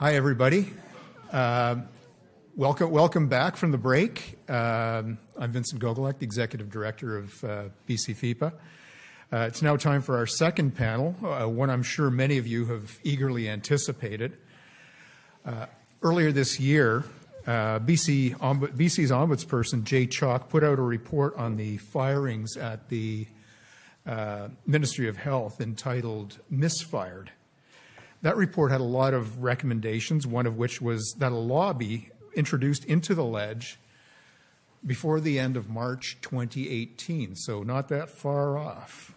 Hi, everybody. Welcome back from the break. I'm Vincent Gogolek, the Executive Director of BC FIPA. It's now time for our second panel, one I'm sure many of you have eagerly anticipated. Earlier this year, BC's ombudsperson, Jay Chalk, put out a report on the firings at the Ministry of Health entitled Misfired. That report had a lot of recommendations, one of which was that a law be introduced into the ledge before the end of March 2018, so not that far off.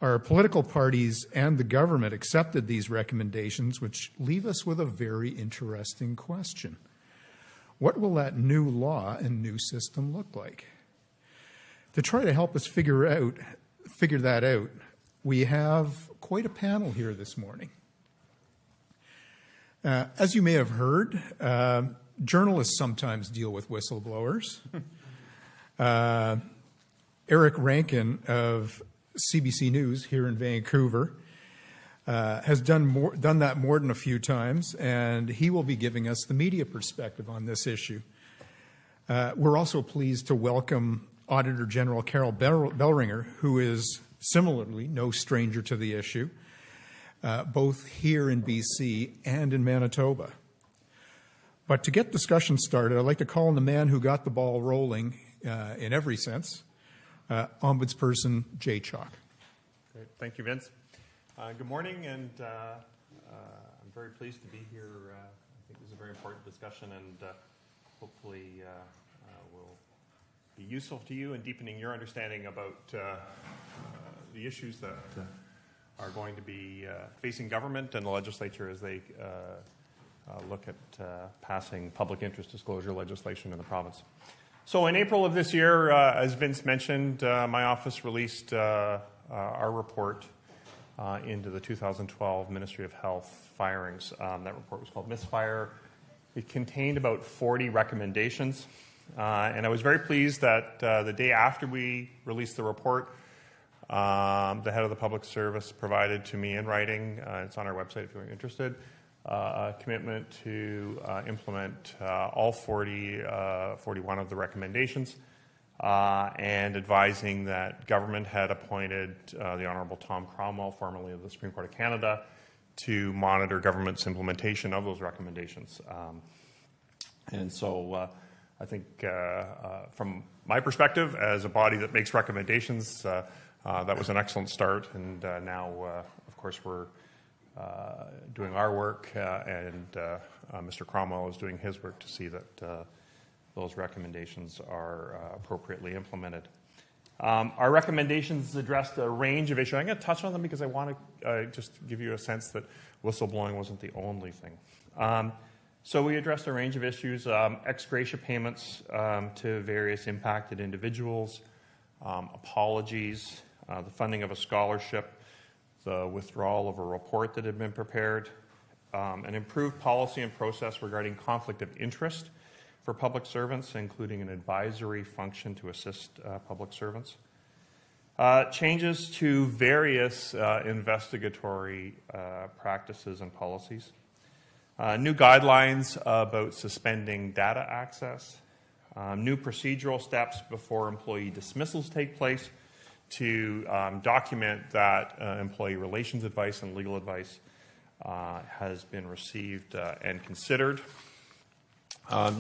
Our political parties and the government accepted these recommendations, which leave us with a very interesting question. What will that new law and new system look like? To try to help us figure that out, we have quite a panel here this morning. As you may have heard, journalists sometimes deal with whistleblowers. Eric Rankin of CBC News here in Vancouver has done that more than a few times, and he will be giving us the media perspective on this issue. We're also pleased to welcome Auditor General Carol Bellringer, who is similarly no stranger to the issue, both here in BC and in Manitoba. But to get discussion started, I'd like to call on the man who got the ball rolling in every sense, Ombudsperson Jay Chalk. Great. Thank you, Vince. Good morning, and I'm very pleased to be here. I think this is a very important discussion, and hopefully will be useful to you in deepening your understanding about the issues that are going to be facing government and the legislature as they look at passing public interest disclosure legislation in the province. So in April of this year, as Vince mentioned, my office released our report into the 2012 Ministry of Health firings. That report was called Misfire. It contained about 40 recommendations, and I was very pleased that the day after we released the report, the head of the public service provided to me in writing, it's on our website if you're interested, a commitment to implement all 41 of the recommendations, and advising that government had appointed the Honourable Tom Cromwell, formerly of the Supreme Court of Canada, to monitor government's implementation of those recommendations. And so I think from my perspective, as a body that makes recommendations, that was an excellent start, and now, of course, we're doing our work, and Mr. Cromwell is doing his work to see that those recommendations are appropriately implemented. Our recommendations addressed a range of issues. I'm going to touch on them because I want to just give you a sense that whistleblowing wasn't the only thing. So we addressed a range of issues, ex gratia payments to various impacted individuals, apologies, the funding of a scholarship, the withdrawal of a report that had been prepared, an improved policy and process regarding conflict of interest for public servants, including an advisory function to assist public servants, changes to various investigatory practices and policies, new guidelines about suspending data access, new procedural steps before employee dismissals take place to document that employee relations advice and legal advice has been received and considered.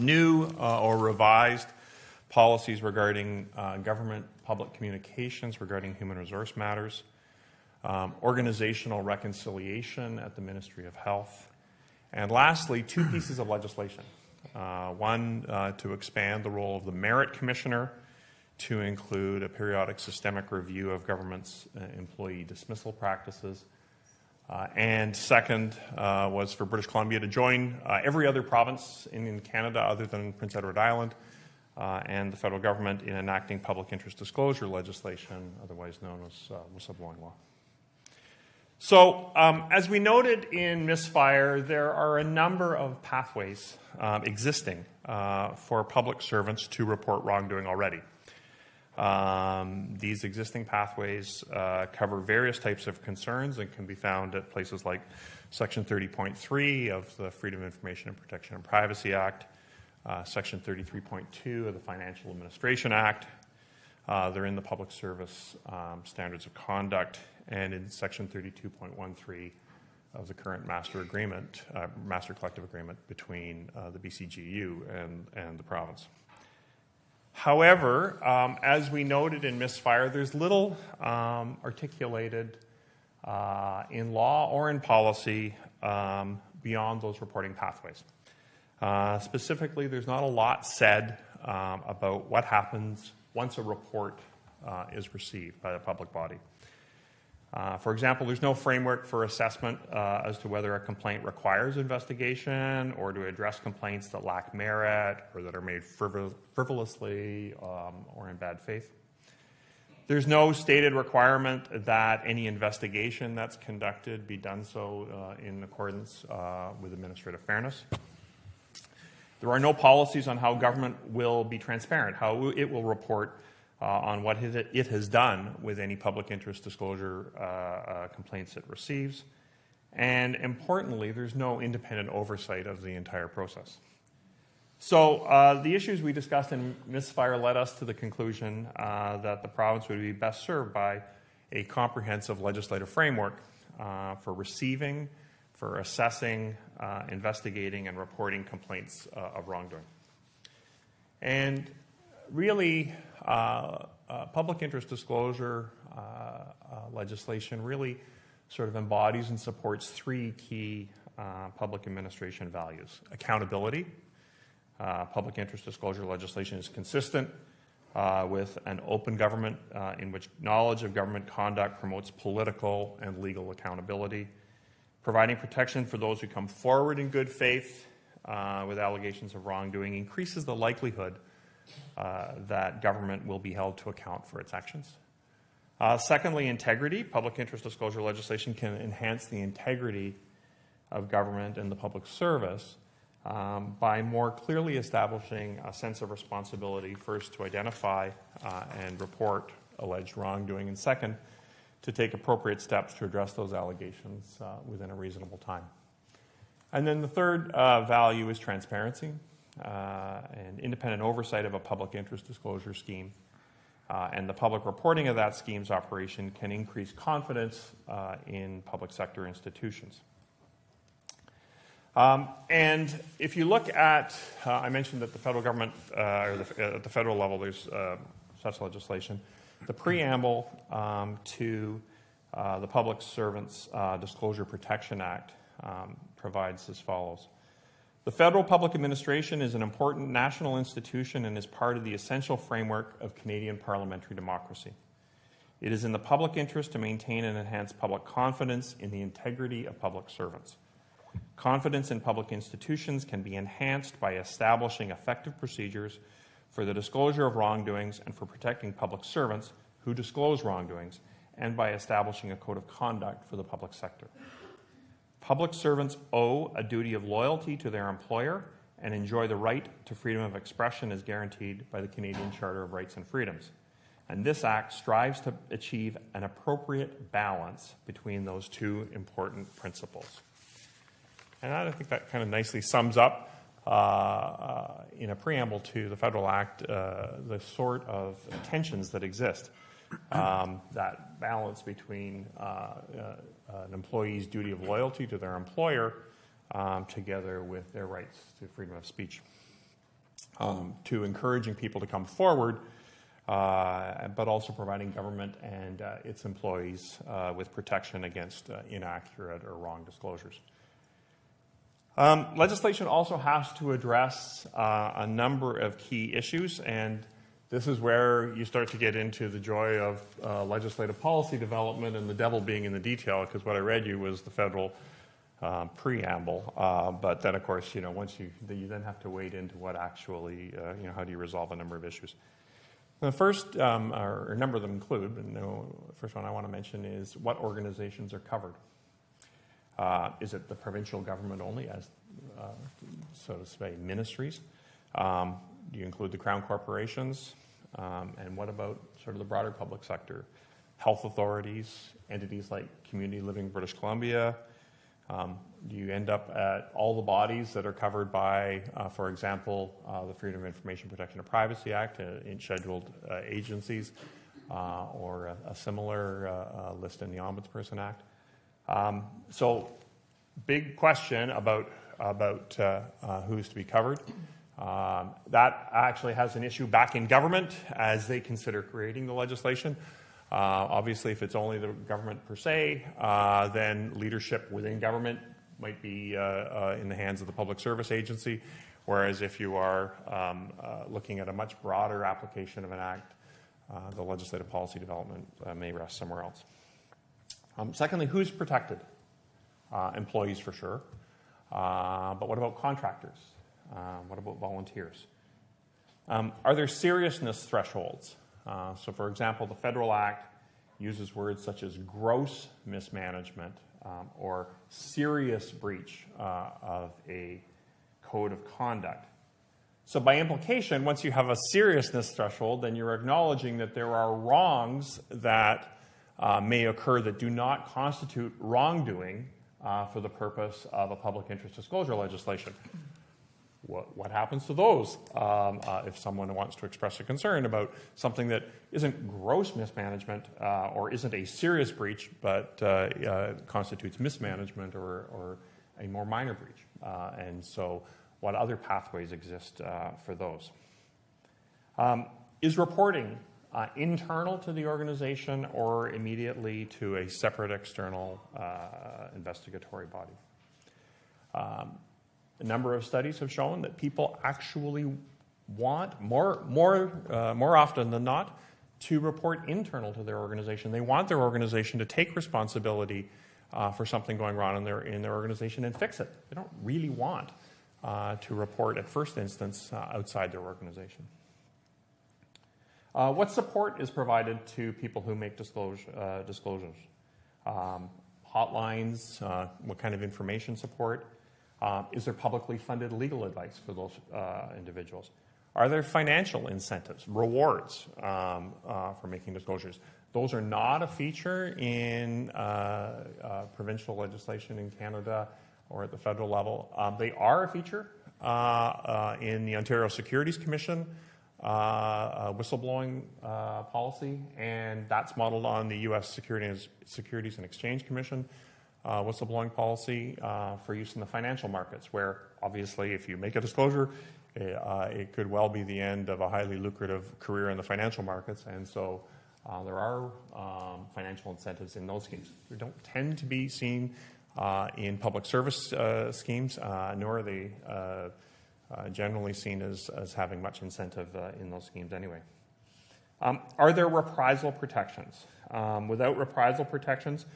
New or revised policies regarding government public communications regarding human resource matters, organizational reconciliation at the Ministry of Health, and lastly, two pieces of legislation. One to expand the role of the Merit Commissioner to include a periodic systemic review of government's employee dismissal practices. And second was for British Columbia to join every other province in Canada other than Prince Edward Island and the federal government in enacting public interest disclosure legislation, otherwise known as whistleblowing law. So, as we noted in Misfire, there are a number of pathways existing for public servants to report wrongdoing already. These existing pathways cover various types of concerns and can be found at places like Section 30.3 of the Freedom of Information and Protection and Privacy Act, Section 33.2 of the Financial Administration Act. They're in the Public Service Standards of Conduct, and in Section 32.13 of the current master collective agreement between the BCGEU and the province. However, as we noted in Misfire, there's little articulated in law or in policy beyond those reporting pathways. Specifically, there's not a lot said about what happens once a report is received by the public body. For example, there's no framework for assessment as to whether a complaint requires investigation or to address complaints that lack merit or that are made frivolously or in bad faith. There's no stated requirement that any investigation that's conducted be done so in accordance with administrative fairness. There are no policies on how government will be transparent, how it will report on what it has done with any public interest disclosure complaints it receives. And importantly, there's no independent oversight of the entire process. So the issues we discussed in Misfire led us to the conclusion that the province would be best served by a comprehensive legislative framework for receiving, for assessing, investigating, and reporting complaints of wrongdoing. And really, public interest disclosure legislation really sort of embodies and supports three key public administration values. Accountability. Public interest disclosure legislation is consistent with an open government in which knowledge of government conduct promotes political and legal accountability. Providing protection for those who come forward in good faith with allegations of wrongdoing increases the likelihood that government will be held to account for its actions. Secondly, integrity. Public interest disclosure legislation can enhance the integrity of government and the public service by more clearly establishing a sense of responsibility, first to identify and report alleged wrongdoing, and second, to take appropriate steps to address those allegations within a reasonable time. And then the third value is transparency and independent oversight of a public interest disclosure scheme. And the public reporting of that scheme's operation can increase confidence in public sector institutions. And if you look at, I mentioned that the federal government, at the federal level, there's such legislation. The preamble to the Public Servants Disclosure Protection Act provides as follows. The federal public administration is an important national institution and is part of the essential framework of Canadian parliamentary democracy. It is in the public interest to maintain and enhance public confidence in the integrity of public servants. Confidence in public institutions can be enhanced by establishing effective procedures for the disclosure of wrongdoings and for protecting public servants who disclose wrongdoings, and by establishing a code of conduct for the public sector. Public servants owe a duty of loyalty to their employer and enjoy the right to freedom of expression as guaranteed by the Canadian Charter of Rights and Freedoms. And this Act strives to achieve an appropriate balance between those two important principles. And I think that kind of nicely sums up in a preamble to the Federal Act the sort of tensions that exist. That balance between an employee's duty of loyalty to their employer together with their rights to freedom of speech. To encouraging people to come forward, but also providing government and its employees with protection against inaccurate or wrong disclosures. Legislation also has to address a number of key issues, and this is where you start to get into the joy of legislative policy development and the devil being in the detail, because what I read you was the federal preamble. But then, of course, once you then have to wade into what actually, how do you resolve a number of issues. The first, or a number of them include, but the first one I want to mention is what organizations are covered. Is it the provincial government only, as so to say, ministries? Do you include the Crown corporations? And what about sort of the broader public sector? Health authorities, entities like Community Living British Columbia. Do you end up at all the bodies that are covered by, for example, the Freedom of Information Protection and Privacy Act in scheduled agencies, or a similar list in the Ombudsperson Act? So big question about who's to be covered. That actually has an issue back in government as they consider creating the legislation. Obviously, if it's only the government per se, then leadership within government might be in the hands of the Public Service Agency, whereas if you are looking at a much broader application of an act, the legislative policy development may rest somewhere else. Secondly, who's protected? Employees for sure. But what about contractors? What about volunteers? Are there seriousness thresholds? So, for example, the Federal Act uses words such as gross mismanagement or serious breach of a code of conduct. So by implication, once you have a seriousness threshold, then you're acknowledging that there are wrongs that may occur that do not constitute wrongdoing for the purpose of a public interest disclosure legislation. What happens to those if someone wants to express a concern about something that isn't gross mismanagement or isn't a serious breach, but constitutes mismanagement or a more minor breach? And so what other pathways exist for those? Is reporting internal to the organization or immediately to a separate external investigatory body? A number of studies have shown that people actually want, more often than not, to report internal to their organization. They want their organization to take responsibility for something going wrong in their organization and fix it. They don't really want to report at first instance outside their organization. What support is provided to people who make disclosures? Hotlines, what kind of information support? Is there publicly funded legal advice for those individuals? Are there financial incentives, rewards for making disclosures? Those are not a feature in provincial legislation in Canada or at the federal level. They are a feature in the Ontario Securities Commission whistleblowing policy, and that's modeled on the U.S. Securities and Exchange Commission whistleblowing policy for use in the financial markets, where obviously if you make a disclosure, it could well be the end of a highly lucrative career in the financial markets, and so there are financial incentives in those schemes. They don't tend to be seen in public service schemes, nor are they generally seen as having much incentive in those schemes anyway. Are there reprisal protections? Without reprisal protections,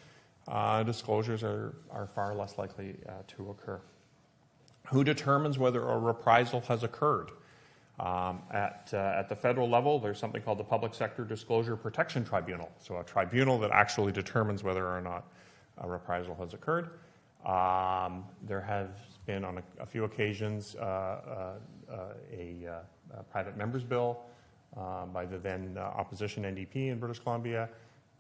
disclosures are far less likely to occur. Who determines whether a reprisal has occurred? At the federal level, there's something called the Public Sector Disclosure Protection Tribunal, so a tribunal that actually determines whether or not a reprisal has occurred. There has been on a few occasions a private member's bill by the then opposition NDP in British Columbia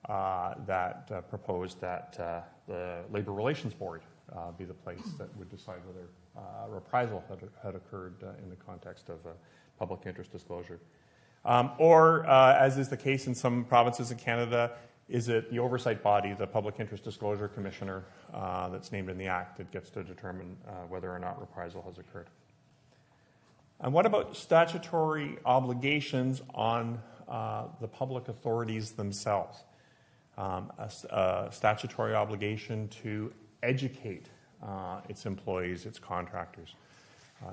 that proposed that the Labour Relations Board be the place that would decide whether reprisal had occurred in the context of public interest disclosure. Or, as is the case in some provinces in Canada, is it the oversight body, the Public Interest Disclosure Commissioner that's named in the Act, that gets to determine whether or not reprisal has occurred? And what about statutory obligations on the public authorities themselves? A statutory obligation to educate its employees, its contractors,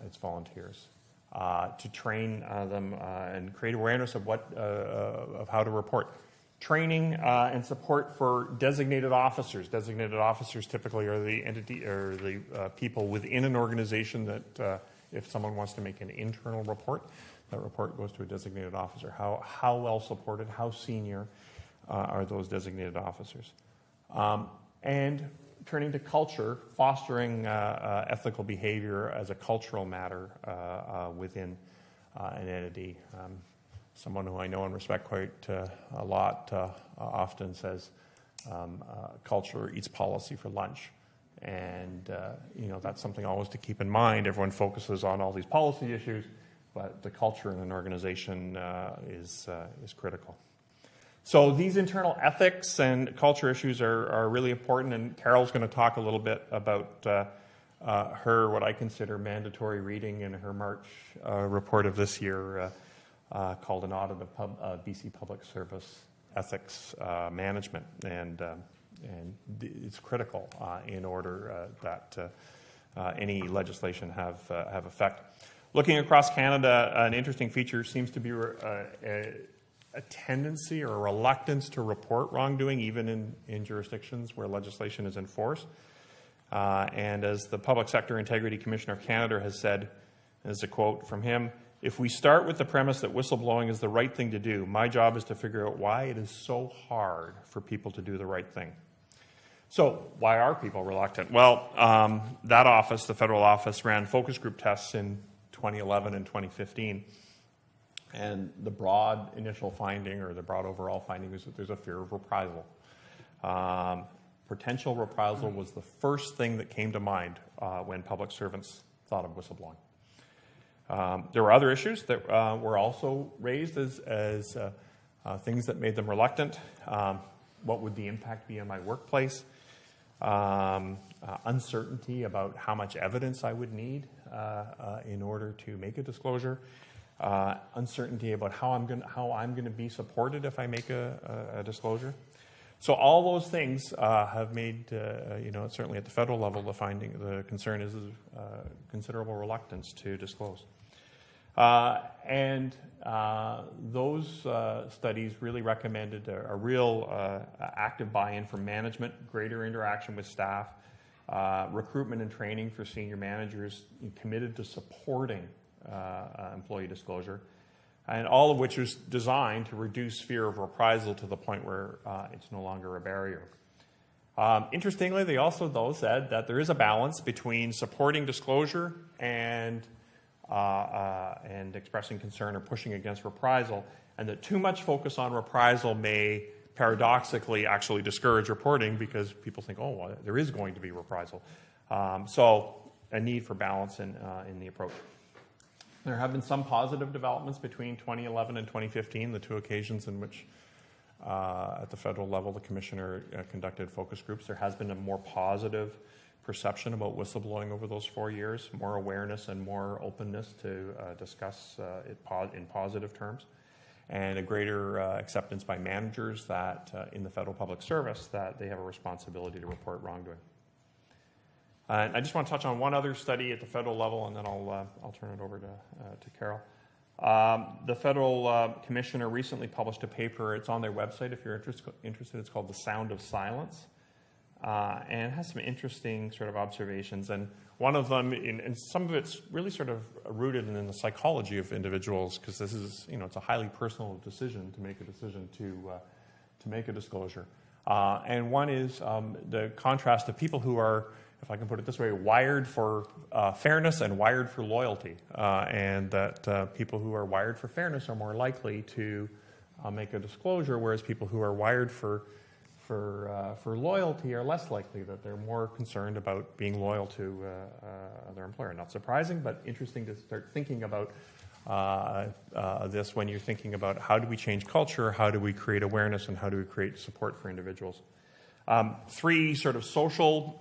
its volunteers, to train them and create awareness of of how to report. Training and support for designated officers. Designated officers typically are the entity or the people within an organization that if someone wants to make an internal report, that report goes to a designated officer. How well supported, how senior are those designated officers? And turning to culture, fostering ethical behavior as a cultural matter within an entity. someone who I know and respect quite a lot often says, culture eats policy for lunch. And, that's something always to keep in mind. Everyone focuses on all these policy issues, but the culture in an organization is critical. So these internal ethics and culture issues are really important, and Carol's going to talk a little bit about her, what I consider mandatory reading in her March report of this year called An Audit of BC Public Service Ethics Management. And it's critical in order that any legislation have effect. Looking across Canada, an interesting feature seems to be a tendency or a reluctance to report wrongdoing, even in jurisdictions where legislation is enforced. And as the Public Sector Integrity Commissioner of Canada has said, and this is a quote from him, "If we start with the premise that whistleblowing is the right thing to do, my job is to figure out why it is so hard for people to do the right thing." So why are people reluctant? Well, that office, the federal office, ran focus group tests in 2011 and 2015. And the broad initial finding, or the broad overall finding, is that there's a fear of reprisal. Potential reprisal was the first thing that came to mind when public servants thought of whistleblowing. There were other issues that were also raised as things that made them reluctant. What would the impact be on my workplace? Uncertainty about how much evidence I would need in order to make a disclosure. Uncertainty about how I'm going to be supported if I make a disclosure. So all those things have made, certainly at the federal level, the concern is considerable reluctance to disclose. And those studies really recommended a real active buy-in from management, greater interaction with staff, recruitment and training for senior managers committed to supporting employee disclosure, and all of which is designed to reduce fear of reprisal to the point where it's no longer a barrier. Interestingly, they also, though, said that there is a balance between supporting disclosure and expressing concern or pushing against reprisal, and that too much focus on reprisal may paradoxically actually discourage reporting because people think, oh, well, there is going to be reprisal. So a need for balance in the approach. There have been some positive developments between 2011 and 2015, the two occasions in which at the federal level the Commissioner conducted focus groups. There has been a more positive perception about whistleblowing over those 4 years, more awareness and more openness to discuss it in positive terms, and a greater acceptance by managers that in the federal public service that they have a responsibility to report wrongdoing. And I just want to touch on one other study at the federal level, and then I'll turn it over to Carol. The federal commissioner recently published a paper. It's on their website if you're interested. It's called "The Sound of Silence," and it has some interesting sort of observations. And one of them, and some of it's really sort of rooted in the psychology of individuals, because this is, it's a highly personal decision to make a disclosure. And one is the contrast of people who are, if I can put it this way, wired for fairness and wired for loyalty, and that people who are wired for fairness are more likely to make a disclosure, whereas people who are wired for loyalty are less likely, that they're more concerned about being loyal to their employer. Not surprising, but interesting to start thinking about this when you're thinking about how do we change culture, how do we create awareness, and how do we create support for individuals. Three sort of social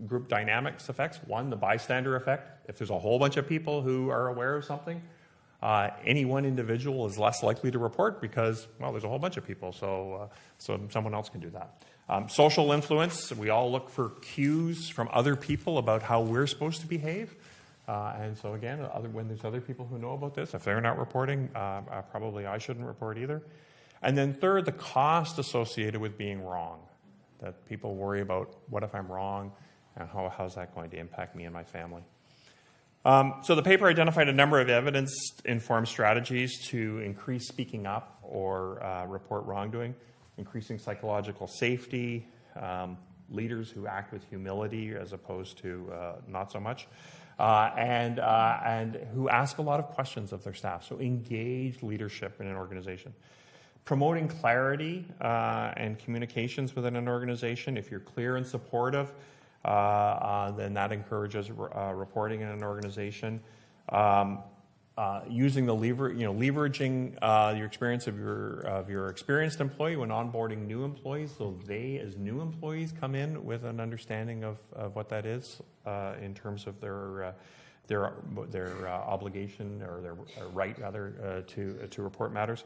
group dynamics effects. One, the bystander effect. If there's a whole bunch of people who are aware of something, any one individual is less likely to report because, well, there's a whole bunch of people, so someone else can do that. Social influence. We all look for cues from other people about how we're supposed to behave. And so again, when there's other people who know about this, if they're not reporting, probably I shouldn't report either. And then third, the cost associated with being wrong, that people worry about what if I'm wrong and how's that going to impact me and my family. So the paper identified a number of evidence-informed strategies to increase speaking up or report wrongdoing, increasing psychological safety, leaders who act with humility as opposed to not so much, and who ask a lot of questions of their staff. So engaged leadership in an organization. Promoting clarity and communications within an organization. If you're clear and supportive, then that encourages reporting in an organization. Using the leveraging your experience of your experienced employee when onboarding new employees, so they as new employees come in with an understanding of what that is in terms of their obligation or their right rather to report matters.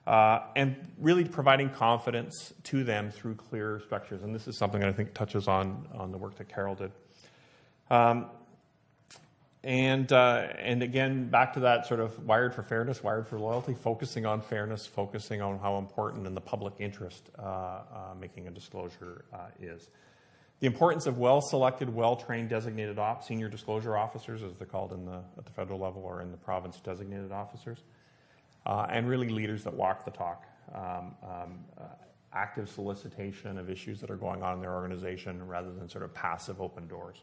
And really providing confidence to them through clear structures. And this is something that I think touches on the work that Carol did. And again, back to that sort of wired for fairness, wired for loyalty, focusing on fairness, focusing on how important in the public interest making a disclosure is. The importance of well-selected, well-trained designated senior disclosure officers, as they're called at the federal level or in the province, designated officers. And really leaders that walk the talk. Active solicitation of issues that are going on in their organization rather than sort of passive open doors.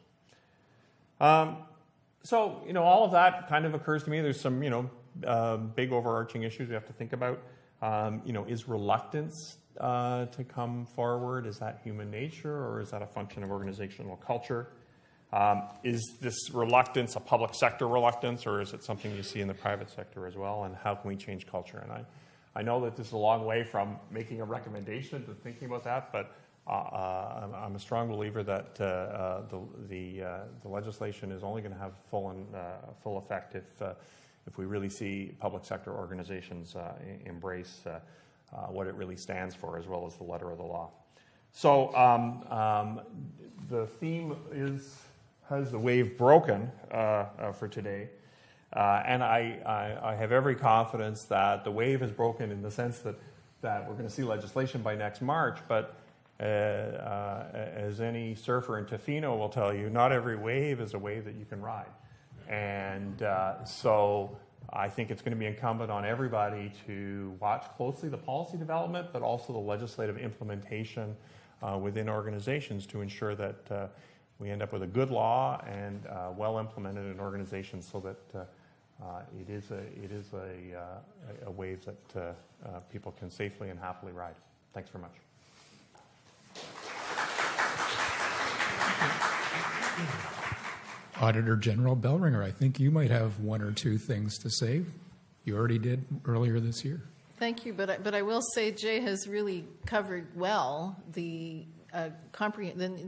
So, all of that kind of occurs to me. There's some, big overarching issues we have to think about. Is reluctance to come forward, is that human nature or is that a function of organizational culture? Is this reluctance a public sector reluctance, or is it something you see in the private sector as well? And how can we change culture? And I know that this is a long way from making a recommendation to thinking about that, but I'm a strong believer that the legislation is only going to have full effect if we really see public sector organizations embrace what it really stands for, as well as the letter of the law. So the theme is, has the wave broken for today? And I have every confidence that the wave is broken in the sense that we're going to see legislation by next March, but as any surfer in Tofino will tell you, not every wave is a wave that you can ride. And so I think it's going to be incumbent on everybody to watch closely the policy development, but also the legislative implementation within organizations to ensure that we end up with a good law and well implemented in organizations, so that it is a wave that people can safely and happily ride. Thanks very much. Auditor General Bellringer, I think you might have one or two things to say. You already did earlier this year. Thank you, but I will say Jay has really covered well the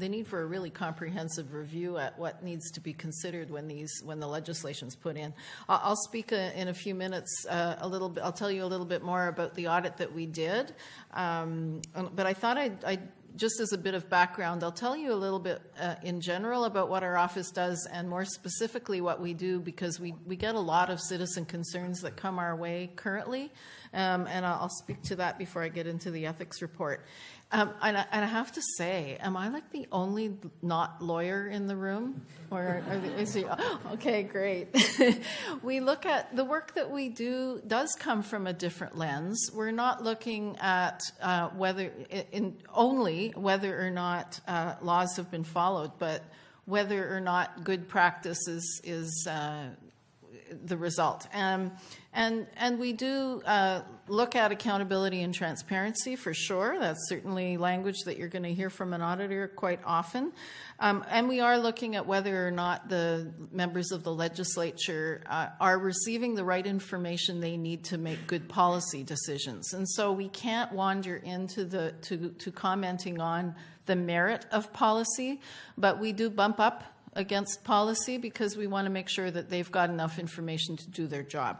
need for a really comprehensive review at what needs to be considered when the legislation's put in. I'll speak in a few minutes a little bit. I'll tell you a little bit more about the audit that we did, but I thought I'd just as a bit of background, I'll tell you a little bit in general about what our office does, and more specifically what we do, because we get a lot of citizen concerns that come our way currently, and I'll speak to that before I get into the ethics report. And I have to say, am I like the only not lawyer in the room? Or is you? Okay, great. We look at the work that we do does come from a different lens. We're not looking at only whether or not laws have been followed, but whether or not good practice is the result. And we do look at accountability and transparency for sure. That's certainly language that you're going to hear from an auditor quite often. And we are looking at whether or not the members of the legislature are receiving the right information they need to make good policy decisions. And so we can't wander into to commenting on the merit of policy, but we do bump up against policy because we want to make sure that they've got enough information to do their job.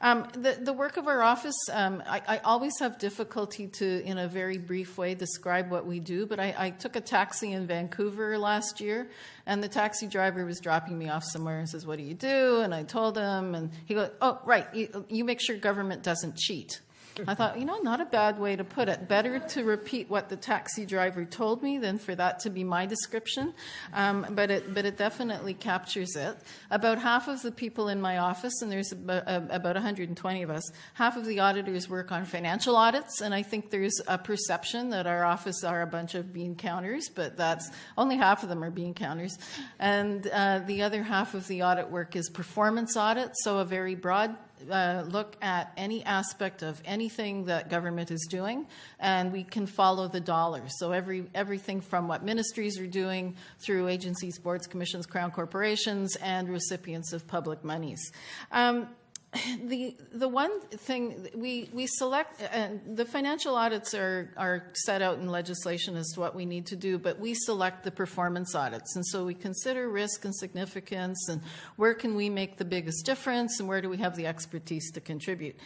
The work of our office, I always have difficulty to, in a very brief way, describe what we do, but I took a taxi in Vancouver last year, and the taxi driver was dropping me off somewhere and says, "What do you do?" And I told him, and he goes, "Oh, right, you make sure government doesn't cheat." I thought, not a bad way to put it. Better to repeat what the taxi driver told me than for that to be my description. But it definitely captures it. About half of the people in my office, and there's about 120 of us, half of the auditors work on financial audits, and I think there's a perception that our office are a bunch of bean counters, but that's only half of them are bean counters. And the other half of the audit work is performance audit, so a very broad look at any aspect of anything that government is doing, and we can follow the dollars. So everything from what ministries are doing through agencies, boards, commissions, crown corporations, and recipients of public monies. The one thing we select, the financial audits are set out in legislation as to what we need to do, but we select the performance audits. And so we consider risk and significance and where can we make the biggest difference and where do we have the expertise to contribute.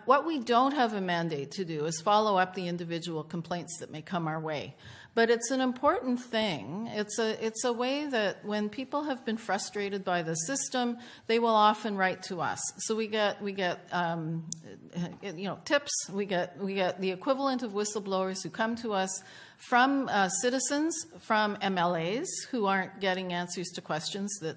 What we don't have a mandate to do is follow up the individual complaints that may come our way. But it's an important thing. It's a way that when people have been frustrated by the system, they will often write to us. So we get tips. We get the equivalent of whistleblowers who come to us from citizens, from MLAs who aren't getting answers to questions that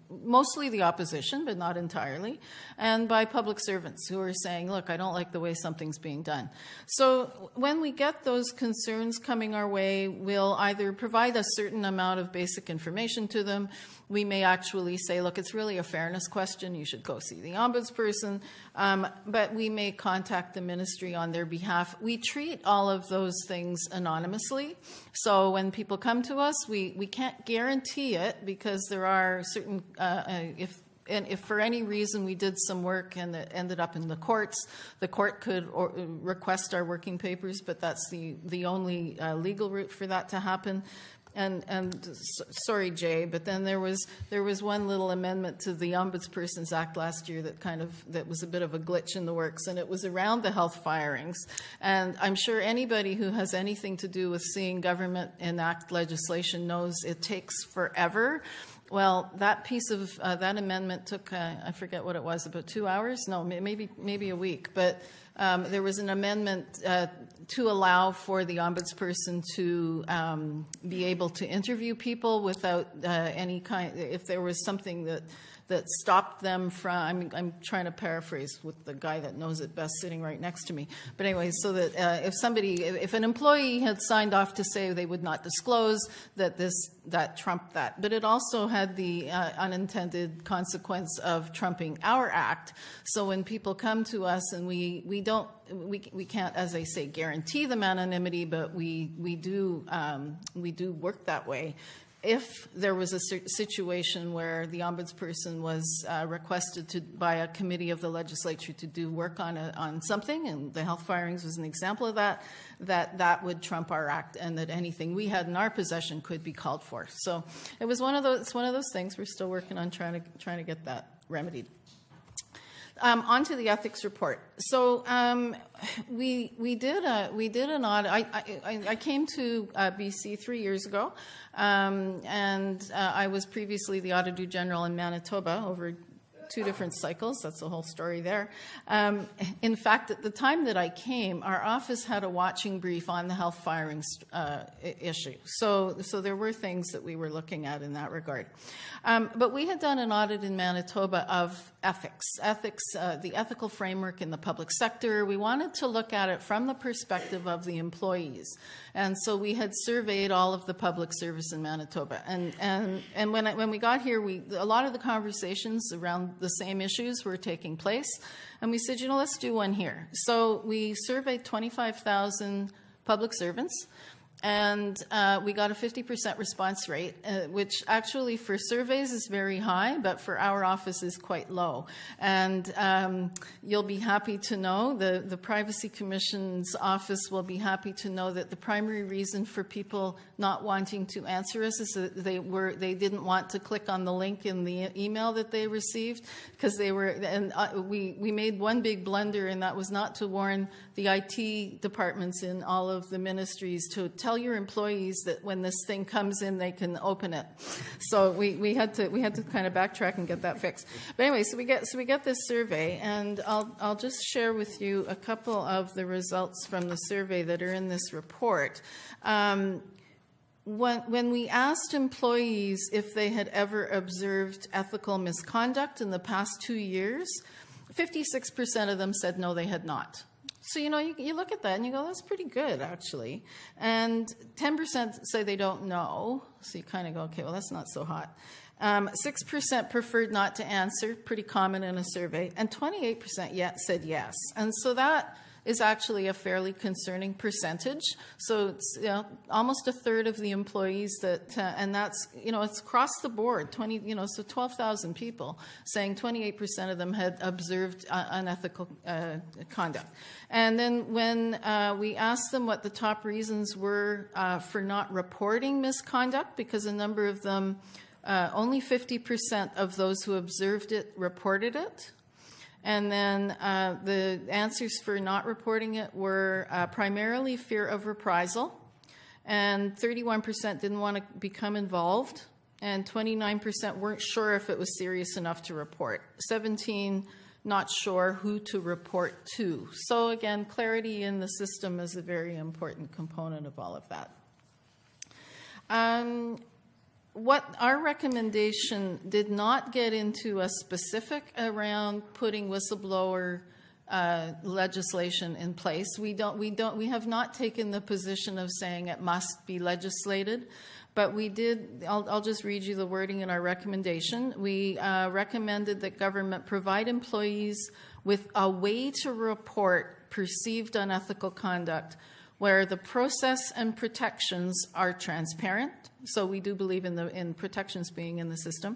mostly the opposition, but not entirely, and by public servants who are saying, look, I don't like the way something's being done. So when we get those concerns coming our way, we'll either provide a certain amount of basic information to them. We may actually say, look, it's really a fairness question. You should go see the ombudsperson. But we may contact the ministry on their behalf. We treat all of those things anonymously. So when people come to us, we can't guarantee it because there are certain, if for any reason we did some work and it ended up in the courts, the court could request our working papers, but that's the only legal route for that to happen. And sorry, Jay, but then there was one little amendment to the Ombudsperson's Act last year that was a bit of a glitch in the works, and it was around the health firings. And I'm sure anybody who has anything to do with seeing government enact legislation knows it takes forever. Well, that piece of that amendment took I forget what it was, about 2 hours? No, maybe a week, but. There was an amendment to allow for the ombudsperson to be able to interview people without any kind, if there was something that stopped them from, I'm trying to paraphrase with the guy that knows it best sitting right next to me. But anyway, so that if an employee had signed off to say they would not disclose, that trumped that. But it also had the unintended consequence of trumping our act. So when people come to us and we can't, as I say, guarantee them anonymity, but we do work that way. If there was a situation where the ombudsperson was requested by a committee of the legislature to do work on something, and the health firings was an example of that would trump our act, and that anything we had in our possession could be called for. So it was one of those things. We're still working on trying to get that remedied. On to the ethics report. So we did an audit. I came to BC 3 years ago, and I was previously the Auditor General in Manitoba over 2 different cycles. That's the whole story there. In fact, at the time that I came, our office had a watching brief on the health firings issue. So there were things that we were looking at in that regard. But we had done an audit in Manitoba of ethics, the ethical framework in the public sector. We wanted to look at it from the perspective of the employees. And so we had surveyed all of the public service in Manitoba. And when we got here, a lot of the conversations around the same issues were taking place. And we said, let's do one here. So we surveyed 25,000 public servants. And we got a 50% response rate, which actually for surveys is very high, but for our office is quite low. And you'll be happy to know, the Privacy Commission's office will be happy to know that the primary reason for people not wanting to answer us is that they didn't want to click on the link in the email that they received, because we made one big blunder, and that was not to warn the IT departments in all of the ministries to tell tell your employees that when this thing comes in, they can open it. So we had to kind of backtrack and get that fixed. But anyway, so we get this survey, and I'll just share with you a couple of the results from the survey that are in this report. When we asked employees if they had ever observed ethical misconduct in the past 2 years, 56% of them said no, they had not. So, you look at that and you go, that's pretty good, actually. And 10% say they don't know. So you kind of go, okay, well, that's not so hot. 6% preferred not to answer, pretty common in a survey. And 28% said yes. And so that is actually a fairly concerning percentage. So it's almost a third of the employees that, and that's, it's across the board, so 12,000 people saying 28% of them had observed unethical conduct. And then when we asked them what the top reasons were for not reporting misconduct, because a number of them, only 50% of those who observed it reported it. And then the answers for not reporting it were primarily fear of reprisal, and 31% didn't want to become involved, and 29% weren't sure if it was serious enough to report. 17% not sure who to report to. So again, clarity in the system is a very important component of all of that. What our recommendation did not get into a specific around putting whistleblower legislation in place. We have not taken the position of saying it must be legislated, but we did. I'll just read you the wording in our recommendation. We recommended that government provide employees with a way to report perceived unethical conduct where the process and protections are transparent. So we do believe in protections being in the system,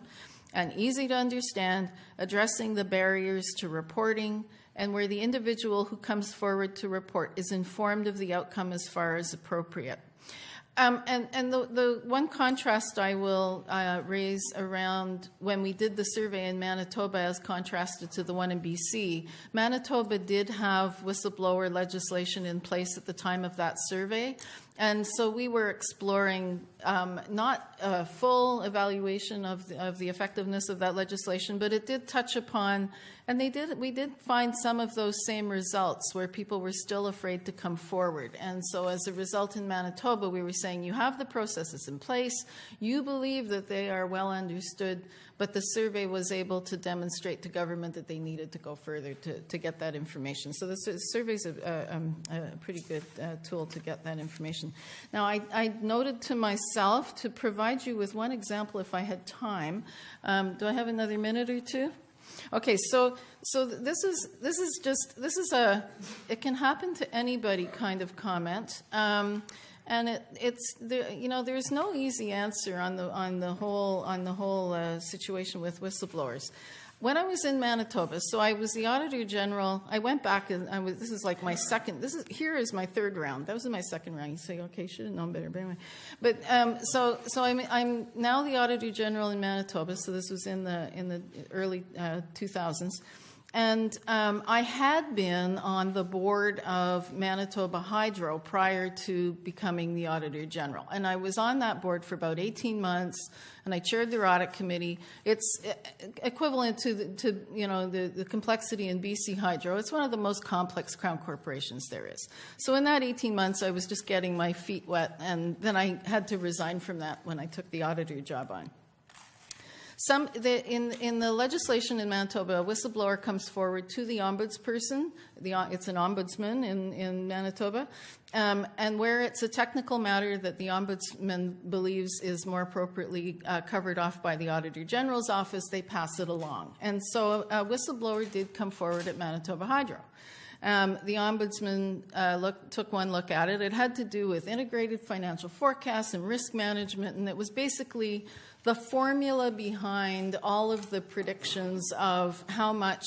and easy to understand, addressing the barriers to reporting, and where the individual who comes forward to report is informed of the outcome as far as appropriate. And the one contrast I will raise around when we did the survey in Manitoba as contrasted to the one in BC, Manitoba did have whistleblower legislation in place at the time of that survey. And so we were exploring not a full evaluation of the effectiveness of that legislation, but it did touch upon, and we did find some of those same results where people were still afraid to come forward. And so as a result in Manitoba, we were saying you have the processes in place, you believe that they are well understood, but the survey was able to demonstrate to government that they needed to go further to get that information. So the survey is a pretty good tool to get that information. Now, I noted to myself to provide you with one example if I had time. Do I have another minute or two? Okay, so this is a it can happen to anybody kind of comment. And there's no easy answer on the whole situation with whistleblowers. When I was in Manitoba, so I was the Auditor General. I went back and this is like my second. Here is my third round. That was my second round. You say, okay, should have known better, but anyway. But so I'm now the Auditor General in Manitoba. So this was in the early 2000s. And I had been on the board of Manitoba Hydro prior to becoming the Auditor General. And I was on that board for about 18 months, and I chaired their audit committee. It's equivalent to the complexity in BC Hydro. It's one of the most complex crown corporations there is. So in that 18 months, I was just getting my feet wet, and then I had to resign from that when I took the auditor job on. In the legislation in Manitoba, a whistleblower comes forward to the ombudsperson. It's an ombudsman in Manitoba. And where it's a technical matter that the ombudsman believes is more appropriately covered off by the Auditor General's office, they pass it along. And so a whistleblower did come forward at Manitoba Hydro. The ombudsman took one look at it. It had to do with integrated financial forecasts and risk management, and it was basically the formula behind all of the predictions of how much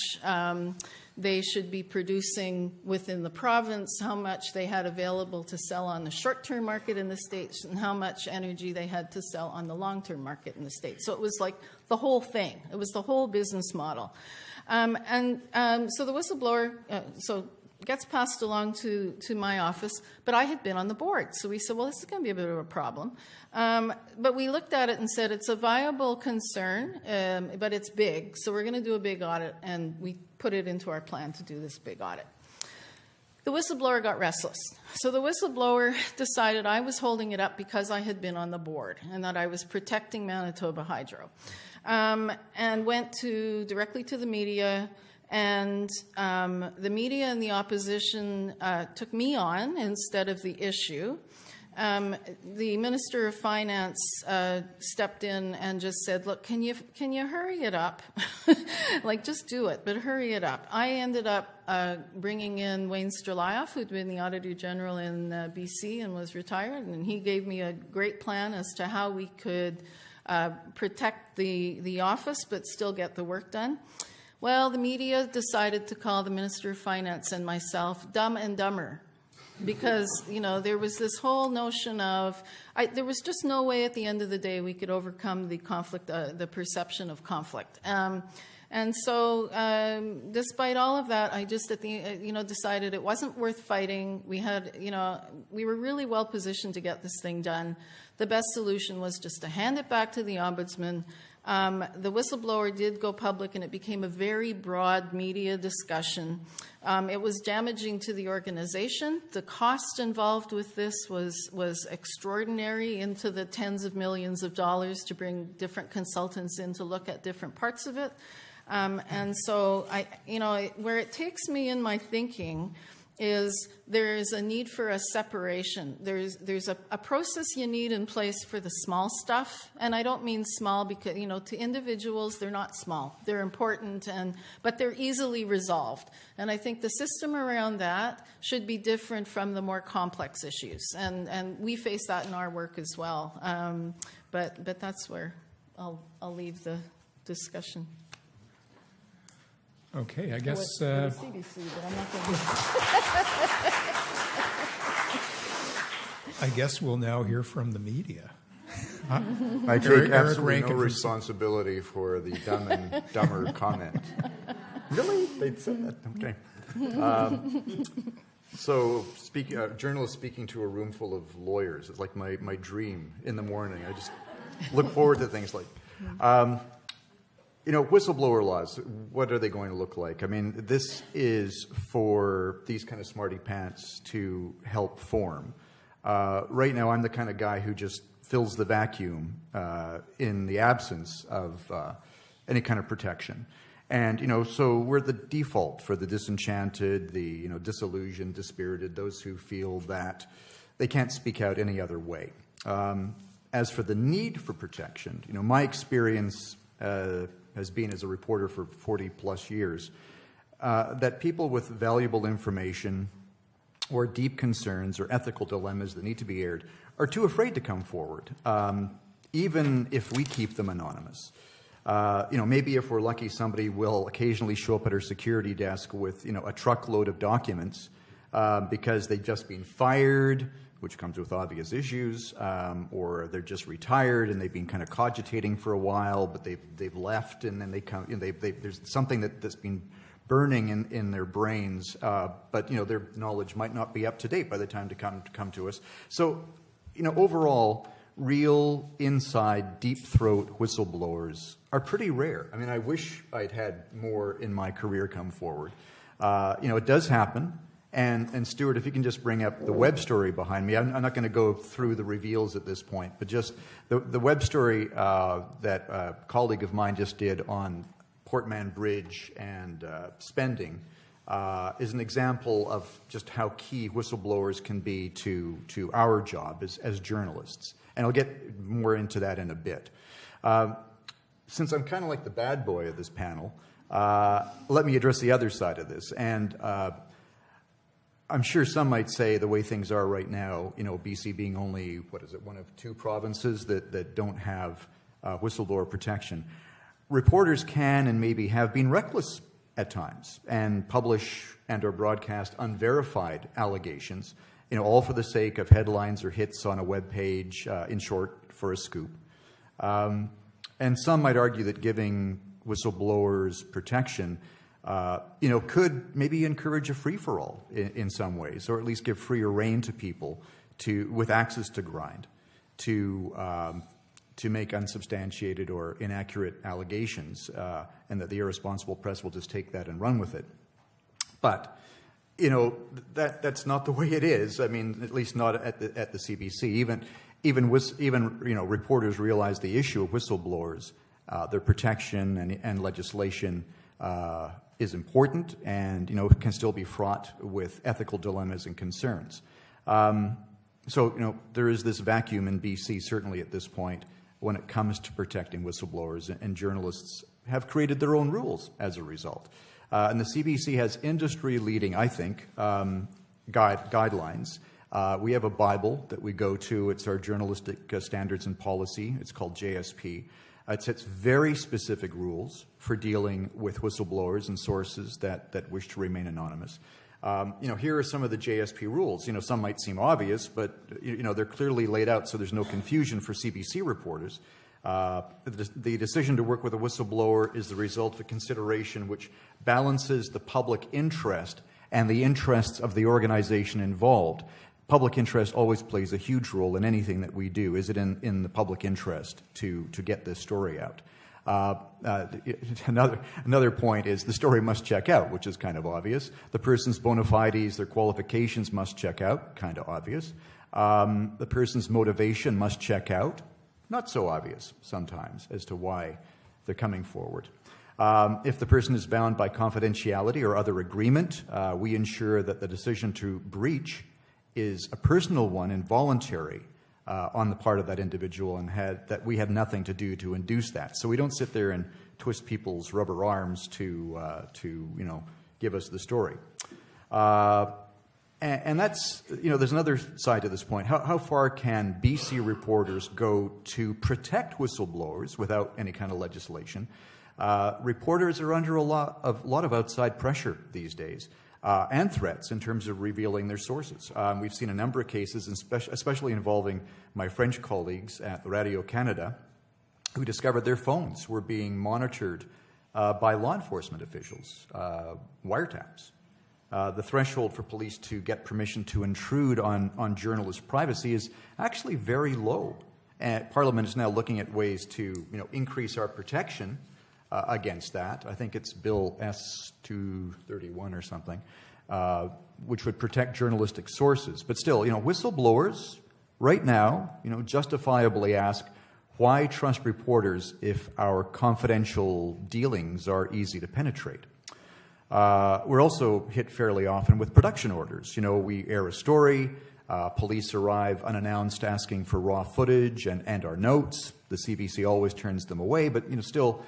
they should be producing within the province, how much they had available to sell on the short-term market in the States, and how much energy they had to sell on the long-term market in the States. So it was like the whole thing. It was the whole business model. So the whistleblower, gets passed along to my office, but I had been on the board. So we said, well, this is going to be a bit of a problem. But we looked at it and said, it's a viable concern, but it's big. So we're going to do a big audit, and we put it into our plan to do this big audit. The whistleblower got restless. So the whistleblower decided I was holding it up because I had been on the board and that I was protecting Manitoba Hydro. And went directly to the media, and the media and the opposition took me on instead of the issue. The Minister of Finance stepped in and just said, look, can you hurry it up? Like, just do it, but hurry it up. I ended up bringing in Wayne Strelyoff, who'd been the Auditor General in BC and was retired, and he gave me a great plan as to how we could protect the office but still get the work done. Well, the media decided to call the Minister of Finance and myself dumb and dumber, because, there was this whole notion of, there was just no way at the end of the day we could overcome the conflict, the perception of conflict. And so, despite all of that, I just decided it wasn't worth fighting. We had, we were really well positioned to get this thing done. The best solution was just to hand it back to the Ombudsman. The whistleblower did go public, and it became a very broad media discussion. It was damaging to the organization. The cost involved with this was extraordinary, into the tens of millions of dollars, to bring different consultants in to look at different parts of it. And so, where it takes me in my thinking is there's a need for a separation. There's a process you need in place for the small stuff, and I don't mean small because, to individuals, they're not small. They're important, but they're easily resolved. And I think the system around that should be different from the more complex issues. And we face that in our work as well. But that's where I'll leave the discussion. Okay, I guess... CBC, but I'm not going to... I guess we'll now hear from the media. I take Eric absolutely Rankin no from- responsibility for the dumb and dumber comment. Really? They said that? Okay. So, journalists speaking to a room full of lawyers is like my dream in the morning. I just look forward to things like... whistleblower laws, what are they going to look like? I mean, this is for these kind of smarty pants to help form. Right now, I'm the kind of guy who just fills the vacuum in the absence of any kind of protection. And, so we're the default for the disenchanted, the, disillusioned, dispirited, those who feel that they can't speak out any other way. As for the need for protection, my experience has been as a reporter for 40 plus years, that people with valuable information or deep concerns or ethical dilemmas that need to be aired are too afraid to come forward, even if we keep them anonymous. Maybe if we're lucky, somebody will occasionally show up at our security desk with, a truckload of documents because they've just been fired, which comes with obvious issues, or they're just retired and they've been kind of cogitating for a while, but they've left, and then they come. There's something that's been burning in their brains, but their knowledge might not be up to date by the time to come to us. So, overall, real inside deep throat whistleblowers are pretty rare. I mean, I wish I'd had more in my career come forward. It does happen. And Stuart, if you can just bring up the web story behind me. I'm not going to go through the reveals at this point, but just the web story that a colleague of mine just did on Portman Bridge and spending is an example of just how key whistleblowers can be to our job as journalists. And I'll get more into that in a bit. Since I'm kind of like the bad boy of this panel, let me address the other side of this. And I'm sure some might say the way things are right now, BC being only, one of two provinces that don't have whistleblower protection. Reporters can and maybe have been reckless at times and publish and or broadcast unverified allegations, all for the sake of headlines or hits on a web page, in short, for a scoop. And some might argue that giving whistleblowers protection could maybe encourage a free-for-all in some ways, or at least give freer rein to people with access to grind, to make unsubstantiated or inaccurate allegations, and that the irresponsible press will just take that and run with it. But that's not the way it is. I mean, at least not at the CBC. Even reporters realize the issue of whistleblowers, their protection and legislation is important, and can still be fraught with ethical dilemmas and concerns. So there is this vacuum in BC, certainly at this point, when it comes to protecting whistleblowers, and journalists have created their own rules as a result. And the CBC has industry-leading, I think, guidelines. We have a Bible that we go to. It's our Journalistic Standards and Policy. It's called JSP. It sets very specific rules for dealing with whistleblowers and sources that wish to remain anonymous. Here are some of the JSP rules. Some might seem obvious, but they're clearly laid out so there's no confusion for CBC reporters. The decision to work with a whistleblower is the result of a consideration which balances the public interest and the interests of the organization involved. Public interest always plays a huge role in anything that we do. Is it in the public interest to get this story out? Another point is the story must check out, which is kind of obvious. The person's bona fides, their qualifications must check out, kind of obvious. The person's motivation must check out, not so obvious sometimes as to why they're coming forward. If the person is bound by confidentiality or other agreement, we ensure that the decision to breach is a personal one and voluntary on the part of that individual, and that we had nothing to do to induce that. So we don't sit there and twist people's rubber arms to give us the story. And that's, there's another side to this point. How far can BC reporters go to protect whistleblowers without any kind of legislation? Reporters are under a lot of outside pressure these days, and threats in terms of revealing their sources. We've seen a number of cases, especially involving my French colleagues at Radio Canada, who discovered their phones were being monitored by law enforcement officials, wiretaps. The threshold for police to get permission to intrude on journalist privacy is actually very low. And Parliament is now looking at ways to increase our protection against that. I think it's Bill S-231 or something, which would protect journalistic sources. But still, whistleblowers right now, justifiably ask, why trust reporters if our confidential dealings are easy to penetrate? We're also hit fairly often with production orders. We air a story, police arrive unannounced asking for raw footage and our notes. The CBC always turns them away, but still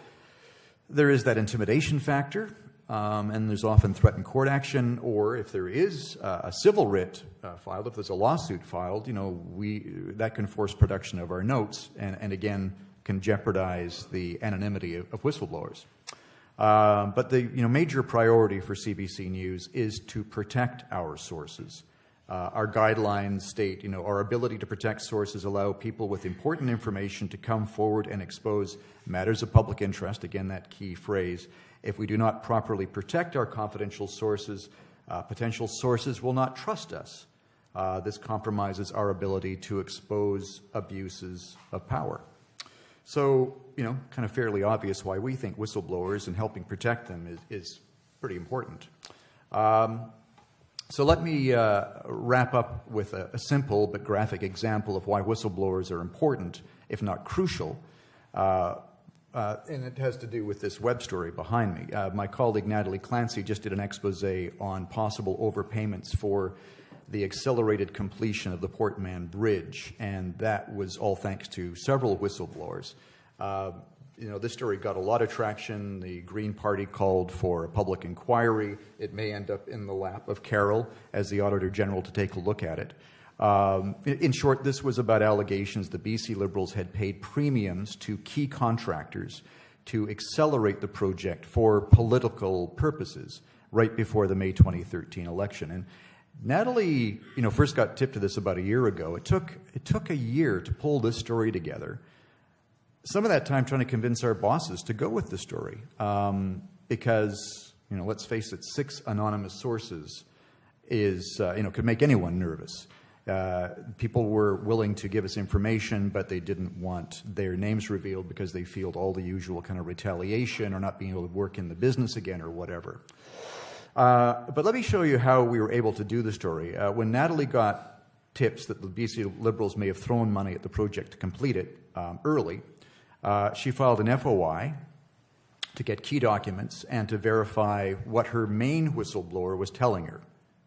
there is that intimidation factor, and there's often threatened court action, or if there is a civil writ filed, if there's a lawsuit filed, that can force production of our notes, and again can jeopardize the anonymity of whistleblowers. But the major priority for CBC News is to protect our sources. Our guidelines state, our ability to protect sources allow people with important information to come forward and expose matters of public interest, again, that key phrase. If we do not properly protect our confidential sources, potential sources will not trust us. This compromises our ability to expose abuses of power. So, kind of fairly obvious why we think whistleblowers and helping protect them is pretty important. So let me wrap up with a simple but graphic example of why whistleblowers are important, if not crucial. And it has to do with this web story behind me. My colleague Natalie Clancy just did an expose on possible overpayments for the accelerated completion of the Port Mann Bridge, and that was all thanks to several whistleblowers. This story got a lot of traction. The Green Party called for a public inquiry. It may end up in the lap of Carroll as the Auditor General to take a look at it. In short, this was about allegations the BC Liberals had paid premiums to key contractors to accelerate the project for political purposes right before the May 2013 election. And Natalie, first got tipped to this about a year ago. It took a year to pull this story together. Some of that time trying to convince our bosses to go with the story because, Let's face it, 6 anonymous sources is, could make anyone nervous. People were willing to give us information, but they didn't want their names revealed because they feel all the usual kind of retaliation or not being able to work in the business again or whatever. But let me show you how we were able to do the story. When Natalie got tips that the BC Liberals may have thrown money at the project to complete it early, she filed an FOI to get key documents and to verify what her main whistleblower was telling her.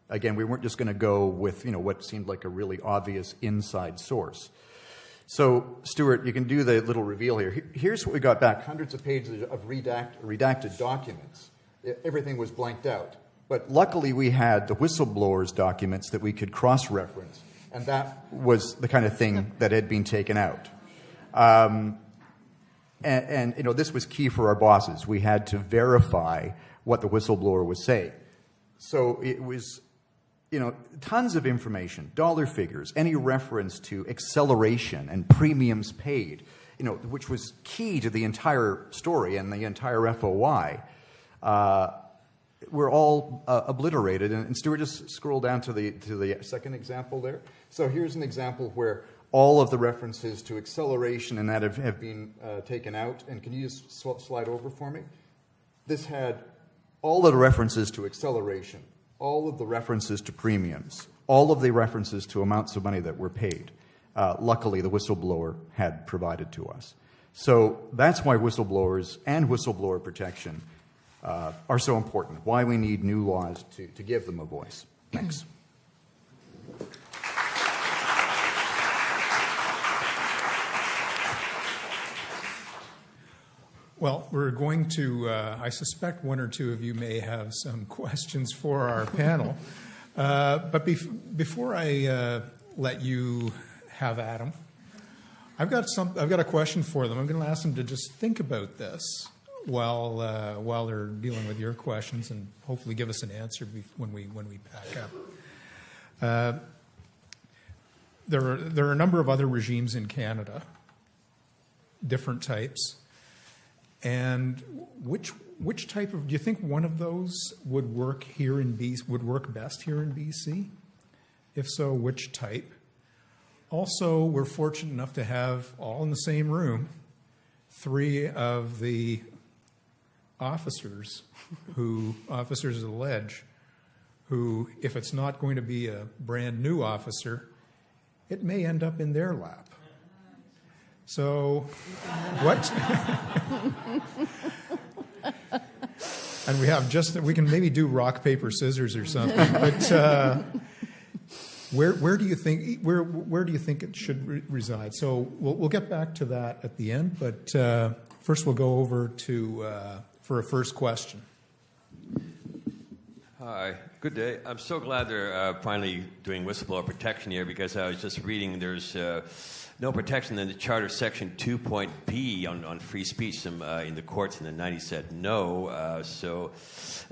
Again, we weren't just going to go with what seemed like a really obvious inside source. So, Stuart, you can do the little reveal here. Here's what we got back: hundreds of pages of redacted documents. Everything was blanked out. But luckily, we had the whistleblower's documents that we could cross-reference, and that was the kind of thing that had been taken out. And this was key for our bosses. We had to verify what the whistleblower was saying. So it was, tons of information, dollar figures, any reference to acceleration and premiums paid, which was key to the entire story and the entire FOI, were all obliterated. And Stuart, just scroll down to the second example there. So here's an example where all of the references to acceleration and that have been taken out. And can you just slide over for me? This had all of the references to acceleration, all of the references to premiums, all of the references to amounts of money that were paid. Luckily, the whistleblower had provided to us. So that's why whistleblowers and whistleblower protection are so important, why we need new laws to give them a voice. Thanks. Well, we're going to, I suspect one or two of you may have some questions for our panel. But before I let you have at 'em, I've got a question for them. I'm going to ask them to just think about this while they're dealing with your questions, and hopefully give us an answer when we pack up. There are a number of other regimes in Canada, different types. And which type of, do you think one of those would work here in BC, would work best here in BC? If so, which type? Also, we're fortunate enough to have, all in the same room, 3 of the officers of the ledge, who, if it's not going to be a brand new officer, it may end up in their lap. So, what? And we can maybe do rock, paper, scissors or something. But where do you think it should reside? So we'll get back to that at the end. But first, we'll go over for a first question. Hi, good day. I'm so glad they're finally doing whistleblower protection here, because I was just reading there's no protection in the Charter Section 2.B on free speech. In the courts in the 90s said no, so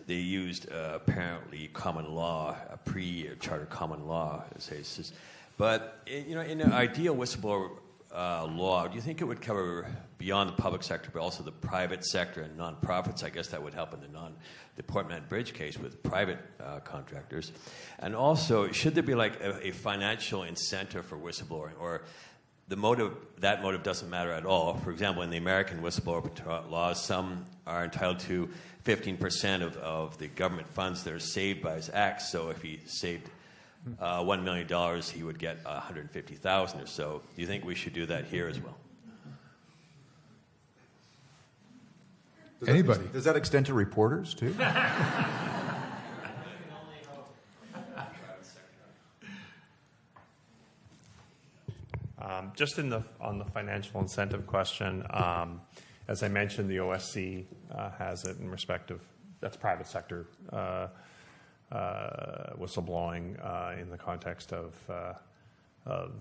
they used apparently common law, pre-charter common law. But in an ideal whistleblower law, do you think it would cover beyond the public sector, but also the private sector and nonprofits? I guess that would help in the Portman Bridge case with private contractors. And also, should there be like a financial incentive for whistleblowing, or that motive doesn't matter at all? For example, in the American whistleblower laws, some are entitled to 15% of the government funds that are saved by his acts. So if he saved $1 million, he would get $150,000 or so. Do you think we should do that here as well? Anybody? Does that extend to reporters too? Just on the financial incentive question, as I mentioned, the OSC has it in respect of, that's private sector whistleblowing in the context of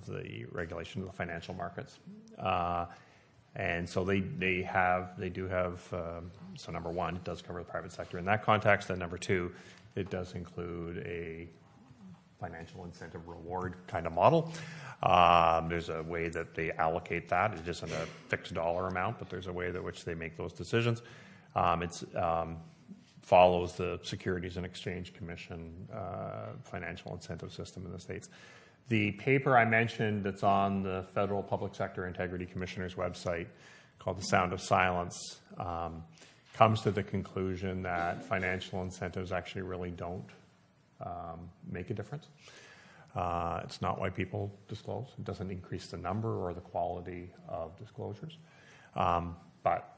the regulation of the financial markets. And so they do have, so number one, it does cover the private sector in that context, and number two, it does include a financial incentive reward kind of model. There's a way that they allocate that. It isn't a fixed dollar amount, but there's a way that which they make those decisions. follows the Securities and Exchange Commission financial incentive system in the States. The paper I mentioned that's on the Federal Public Sector Integrity Commissioner's website, called The Sound of Silence, comes to the conclusion that financial incentives actually really don't make a difference. It's not why people disclose. It doesn't increase the number or the quality of disclosures. But,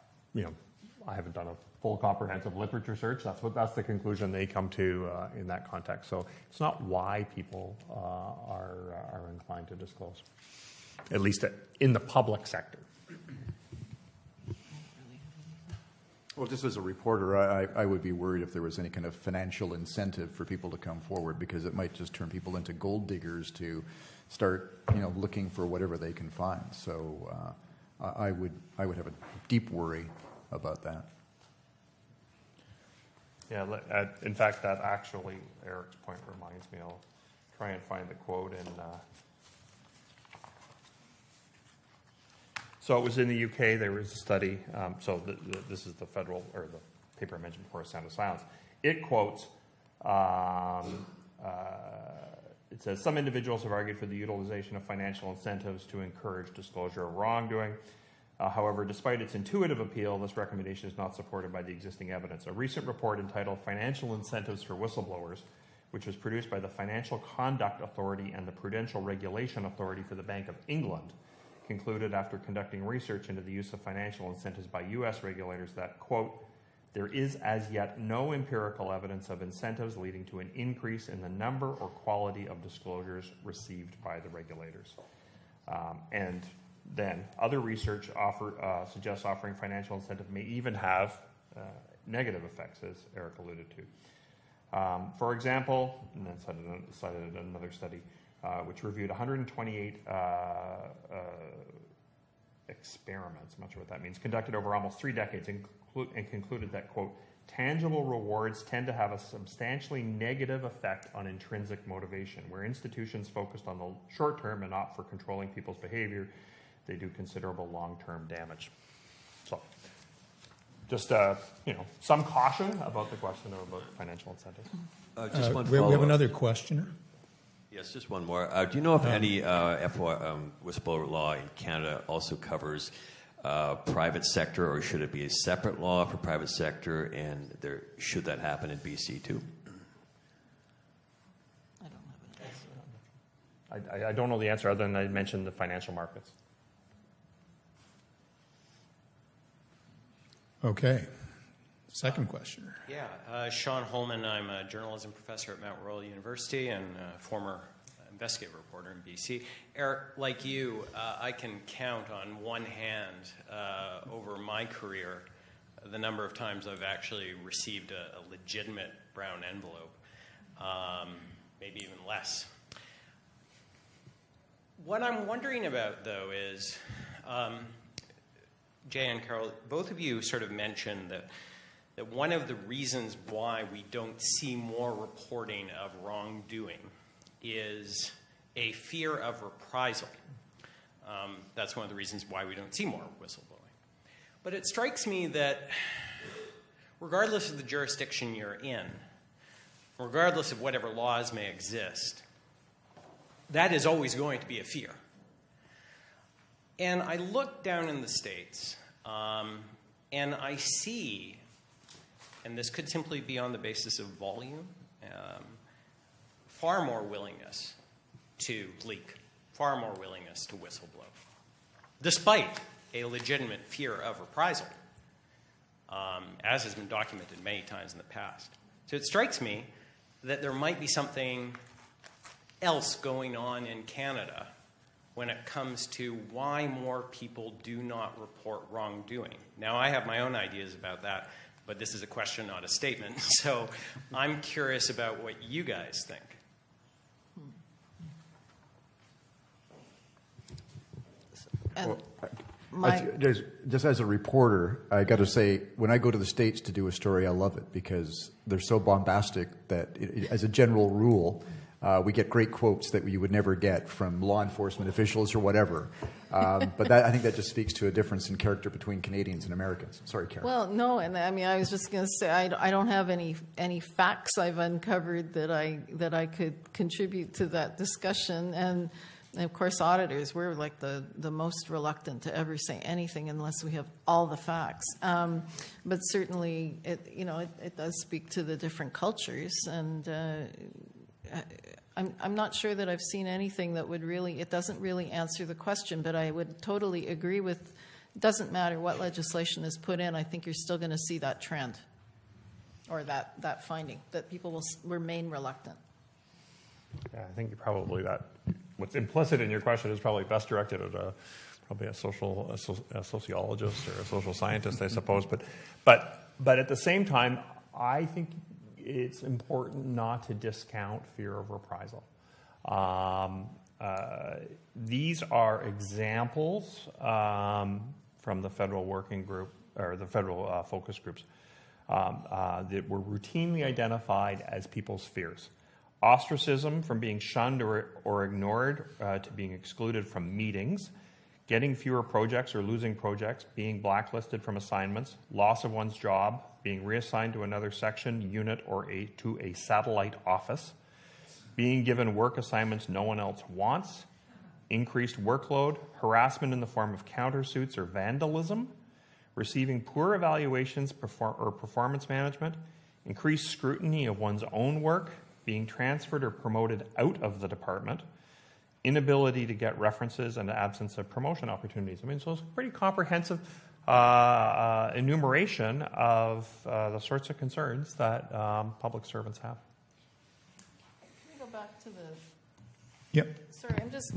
I haven't done a full comprehensive literature search. That's the conclusion they come to in that context. So it's not why people are inclined to disclose, at least in the public sector. Well, just as a reporter, I would be worried if there was any kind of financial incentive for people to come forward, because it might just turn people into gold diggers to start, looking for whatever they can find. So I would have a deep worry about that. Yeah, in fact, that actually, Eric's point reminds me. I'll try and find the quote in. So it was in the UK. There was a study. This is the federal, or the paper I mentioned before, Sound of Silence. It quotes. It says some individuals have argued for the utilization of financial incentives to encourage disclosure of wrongdoing. However, despite its intuitive appeal, this recommendation is not supported by the existing evidence. A recent report entitled Financial Incentives for Whistleblowers, which was produced by the Financial Conduct Authority and the Prudential Regulation Authority for the Bank of England, concluded after conducting research into the use of financial incentives by U.S. regulators that, quote, there is as yet no empirical evidence of incentives leading to an increase in the number or quality of disclosures received by the regulators. And then other research suggests offering financial incentive may even have negative effects, as Eric alluded to. For example, and then cited another study, which reviewed 128 experiments, I'm not sure what that means, conducted over almost 3 decades, and concluded that, quote, tangible rewards tend to have a substantially negative effect on intrinsic motivation. Where institutions focused on the short term and opt for controlling people's behavior, they do considerable long-term damage. So, just some caution about the question about financial incentives. Just one we have follow-up. another questioner. Yes, just one more. Do you know if any whistleblower law in Canada also covers private sector, or should it be a separate law for private sector, and should that happen in BC too? I don't have an answer. I don't know the answer other than I mentioned the financial markets. Okay. Second questioner. Yeah, Sean Holman. I'm a journalism professor at Mount Royal University and a former investigative reporter in BC. Eric, like you, I can count on one hand over my career the number of times I've actually received a legitimate brown envelope, maybe even less. What I'm wondering about, though, is Jay and Carol, both of you sort of mentioned that one of the reasons why we don't see more reporting of wrongdoing is a fear of reprisal. That's one of the reasons why we don't see more whistleblowing. But it strikes me that regardless of the jurisdiction you're in, regardless of whatever laws may exist, that is always going to be a fear. And I look down in the States, and I see, and this could simply be on the basis of volume, far more willingness to leak, far more willingness to whistleblow, despite a legitimate fear of reprisal, as has been documented many times in the past. So it strikes me that there might be something else going on in Canada when it comes to why more people do not report wrongdoing. Now, I have my own ideas about that, but this is a question, not a statement. So I'm curious about what you guys think. Just as a reporter, I got to say, when I go to the States to do a story, I love it because they're so bombastic that, as a general rule, we get great quotes that you would never get from law enforcement officials or whatever. But I think that just speaks to a difference in character between Canadians and Americans. Sorry, Karen. Well, no, and I mean, I was just going to say I don't have any facts I've uncovered that I could contribute to that discussion, and of course, auditors, we're like the most reluctant to ever say anything unless we have all the facts. But certainly, it does speak to the different cultures, and I'm not sure that I've seen anything that would really, it doesn't really answer the question, but I would totally agree with, it doesn't matter what legislation is put in, I think you're still going to see that trend, or that finding, that people will remain reluctant. Yeah, I think probably what's implicit in your question is probably best directed at probably a sociologist or a social scientist, I suppose. But at the same time, I think it's important not to discount fear of reprisal. These are examples from the federal working group or the federal focus groups that were routinely identified as people's fears. Ostracism, from being shunned or ignored to being excluded from meetings, getting fewer projects or losing projects, being blacklisted from assignments, loss of one's job, being reassigned to another section, unit, or to a satellite office, being given work assignments no one else wants, increased workload, harassment in the form of countersuits or vandalism, receiving poor evaluations or performance management, increased scrutiny of one's own work, being transferred or promoted out of the department, inability to get references, and the absence of promotion opportunities. I mean, so it's a pretty comprehensive enumeration of the sorts of concerns that public servants have. Can we go back to the... Yep. Sorry, I'm just...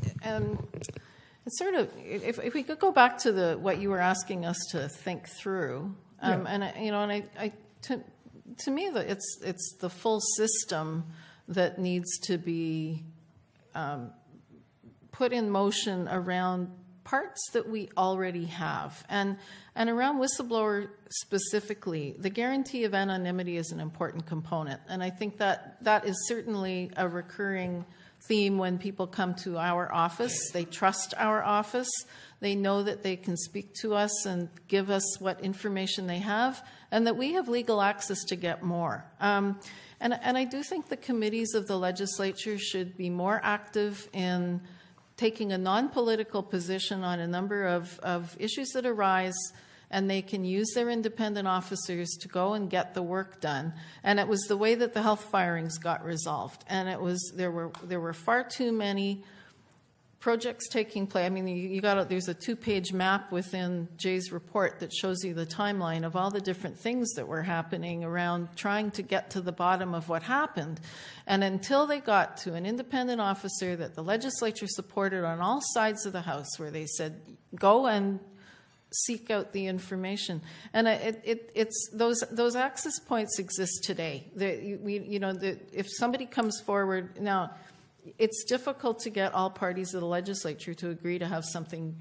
it's sort of... If we could go back to what you were asking us to think through, to me, it's the full system that needs to be put in motion around parts that we already have. And around whistleblower specifically, the guarantee of anonymity is an important component. And I think that is certainly a recurring theme when people come to our office. They trust our office. They know that they can speak to us and give us what information they have, and that we have legal access to get more. And I do think the committees of the legislature should be more active in taking a non-political position on a number of issues that arise, and they can use their independent officers to go and get the work done. And it was the way that the health firings got resolved. And it was there were far too many projects taking place. I mean, there's a 2-page map within Jay's report that shows you the timeline of all the different things that were happening around trying to get to the bottom of what happened. And until they got to an independent officer that the legislature supported on all sides of the House, where they said, go and seek out the information. And it's those access points exist today. If somebody comes forward now, it's difficult to get all parties of the legislature to agree to have something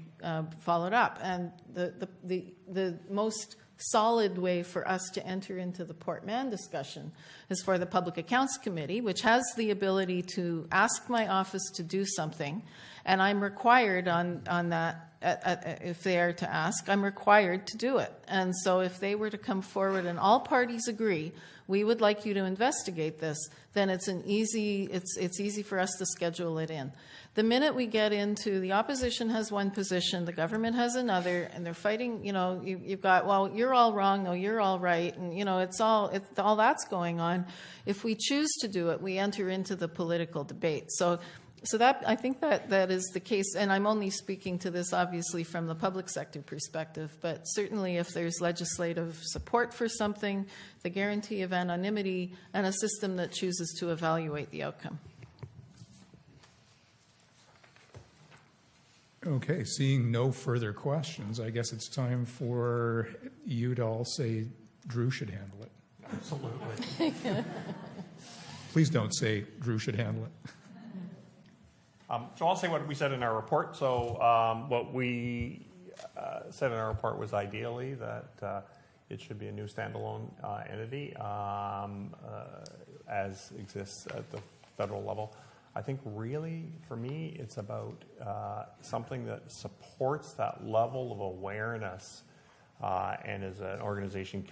followed up. And the most solid way for us to enter into the Port Mann discussion is for the Public Accounts Committee, which has the ability to ask my office to do something, and I'm required on that. If they are to ask, I'm required to do it. And so if they were to come forward and all parties agree, we would like you to investigate this, then it's easy for us to schedule it in. The minute we get into the opposition has one position, the government has another, and they're fighting, you've got, well, you're all wrong, no, you're all right, and all that's going on. If we choose to do it, we enter into the political debate. So that, I think that is the case, and I'm only speaking to this obviously from the public sector perspective, but certainly if there's legislative support for something, the guarantee of anonymity, and a system that chooses to evaluate the outcome. Okay, seeing no further questions, I guess it's time for you to all say Drew should handle it. Absolutely. Please don't say Drew should handle it. So I'll say what we said in our report. So what we said in our report was ideally that it should be a new standalone entity as exists at the federal level. I think really, for me, it's about something that supports that level of awareness and is an organization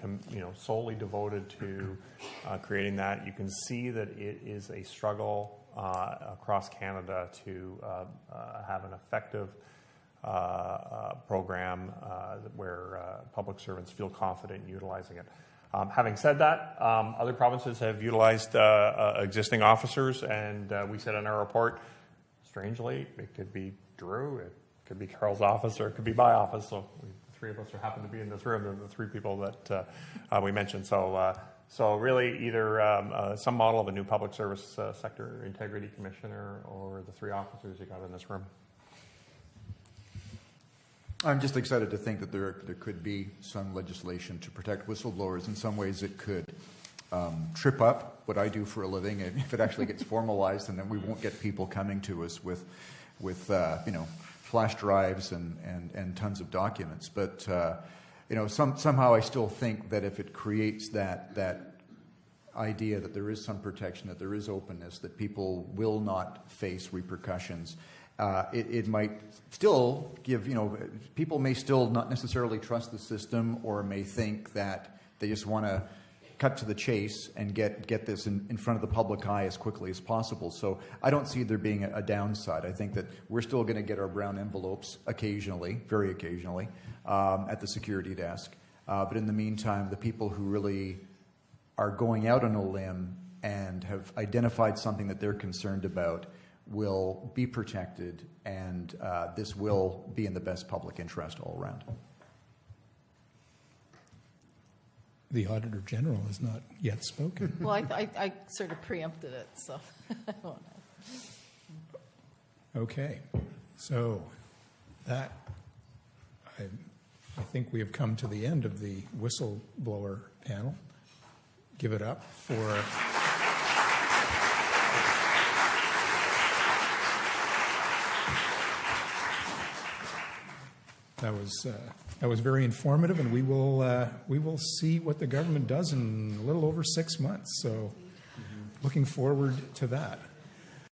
solely devoted to creating that. You can see that it is a struggle across Canada to have an effective program where public servants feel confident in utilizing it. Having said that, other provinces have utilized existing officers, and we said in our report, strangely, it could be Drew, it could be Carl's office, or it could be my office. So the three of us happen to be in this room, the three people that we mentioned. So really, either some model of a new public service sector integrity commissioner, or the three officers you got in this room. I'm just excited to think that there could be some legislation to protect whistleblowers. In some ways, it could trip up what I do for a living if it actually gets formalized, and then we won't get people coming to us with flash drives and tons of documents. But somehow I still think that if it creates that idea that there is some protection, that there is openness, that people will not face repercussions. It might still give, people may still not necessarily trust the system, or may think that they just want to cut to the chase and get this in front of the public eye as quickly as possible. So I don't see there being a downside. I think that we're still going to get our brown envelopes occasionally, very occasionally, at the security desk. But in the meantime, the people who really are going out on a limb and have identified something that they're concerned about will be protected, and this will be in the best public interest all around. The Auditor General has not yet spoken. Well, I sort of preempted it, so I won't have. Okay, so that, I think we have come to the end of the whistleblower panel. Give it up for... That was very informative, and we will see what the government does in a little over 6 months. So, looking forward to that.